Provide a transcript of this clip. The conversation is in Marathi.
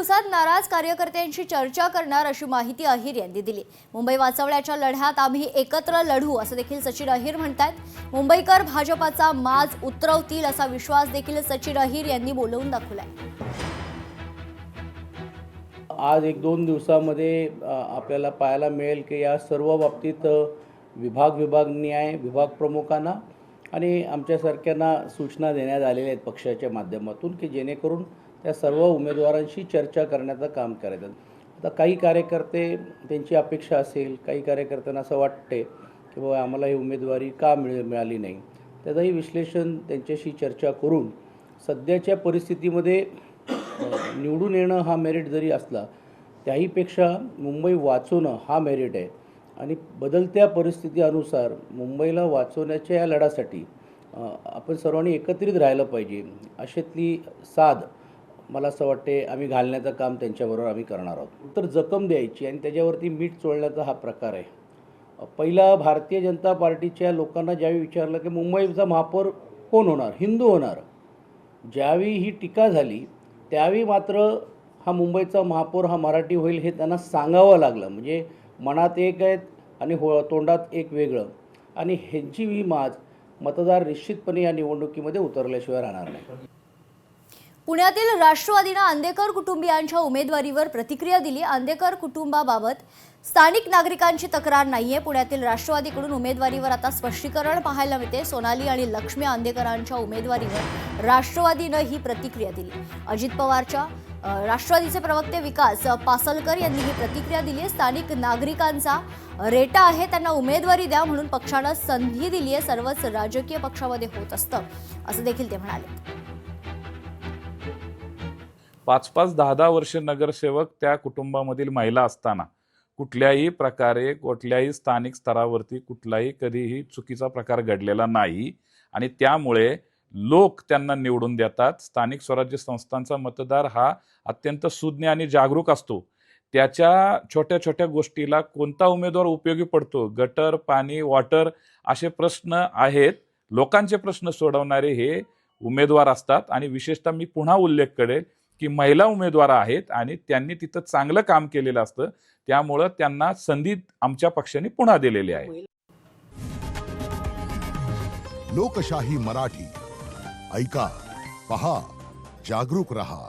दिवसात नाराज कार्यकर्त्यांशी चर्चा करणार अशी माहिती अहिर यांनी दिली। मुंबई वाचवण्याच्या लढ्यात आम्ही एकत्र लढू असं देखील सचिन अहिर म्हणतात। मुंबईकर भाजपाचा माज उतरवतील असा विश्वास देखील सचिन अहिर यांनी बोलवून दाखवलाय। आज एक दोन दिवसामध्ये आपल्याला पाहायला मिळेल की या सर्व बाबतीत विभाग न्याय विभाग प्रमुखांना आणि आमच्यासारख्यांना सूचना देण्यात आलेल्या आहेत पक्षाच्या माध्यमातून की जेणेकरून त्या सर्व उमेदवारांशी चर्चा करण्याचं काम करायचं। आता काही कार्यकर्ते त्यांची अपेक्षा असेल, काही कार्यकर्त्यांना असं वाटते की बाबा आम्हाला ही उमेदवारी का मिळाली नाही, त्याचंही विश्लेषण त्यांच्याशी चर्चा करून सध्याच्या परिस्थितीमध्ये निवडून येणं हा मेरिट जरी असला त्याहीपेक्षा मुंबई वाचवणं हा मेरिट आहे आणि बदलत्या परिस्थितीनुसार मुंबईला वाचवण्याच्या या लढ्यासाठी आपण सर्वांनी एकत्रित राहिलं पाहिजे अशातली साध मला असं वाटते आम्ही घालण्याचं काम त्यांच्याबरोबर आम्ही करणार आहोत। तर जखम द्यायची आणि त्याच्यावरती मीठ चोळण्याचा हा प्रकार आहे। पहिला भारतीय जनता पार्टीच्या लोकांना ज्यावेळी विचारलं की मुंबईचा महापौर कोण होणार, हिंदू होणार, ज्यावेळी ही टीका झाली त्यावेळी मात्र हा मुंबईचा महापौर हा मराठी होईल हे त्यांना सांगावं लागलं। म्हणजे मनात एक आहेत आणि तोंडात एक वेगळं, आणि ह्यांची ही माज मतदार निश्चितपणे या निवडणुकीमध्ये उतरल्याशिवाय राहणार नाही। पुण्यातील राष्ट्रवादीने आंदेकर कुटुंबियांच्या उमेदवारीवर प्रतिक्रिया दिली। आंदेकर कुटुंबाबाबत स्थानिक नागरिकांची तक्रार नाहीये। पुण्यातील राष्ट्रवादीकडून उमेदवारीवर आता स्पष्टीकरण पाहायला मिळते। सोनाली आणि लक्ष्मी आंदेकरांच्या उमेदवारीवर राष्ट्रवादीने ही प्रतिक्रिया दिली। अजित पवारच्या राष्ट्रवादीचे प्रवक्ते विकास पासलकर यांनी ही प्रतिक्रिया दिली। स्थानिक नागरिकांचा रेटा आहे, त्यांना उमेदवारी द्या म्हणून पक्षाने संधी दिली आहे। सर्वच राजकीय पक्षामध्ये होत असतं असं देखील ते म्हणाले। 5-5, 10-10 वर्ष नगरसेवक त्या कुटुंबामधील महिला असताना कुठल्याही प्रकारे कुठल्याही स्थानिक स्तरावरती कुठलाही कधीही चुकीचा प्रकार घडलेला नाही आणि त्यामुळे लोक त्यांना निवडून देतात। स्थानिक स्वराज्य संस्थांचा मतदार हा अत्यंत सुज्ञ आणि जागरूक असतो। त्याच्या छोट्या छोट्या गोष्टीला कोणता उमेदवार उपयोगी पडतो, गटर, पाणी, वॉटर असे प्रश्न आहेत, लोकांचे प्रश्न सोडवणारे हे उमेदवार असतात। आणि विशेषतः मी पुन्हा उल्लेख करेल की महिला उमेदवार आहेत आणि त्यांनी तिथं चांगलं काम केलेलं असतं, त्यामुळे त्यांना संधी आमच्या पक्षाने पुन्हा दिलेली आहे। लोकशाही मराठी ऐका, पहा, जागरूक रहा।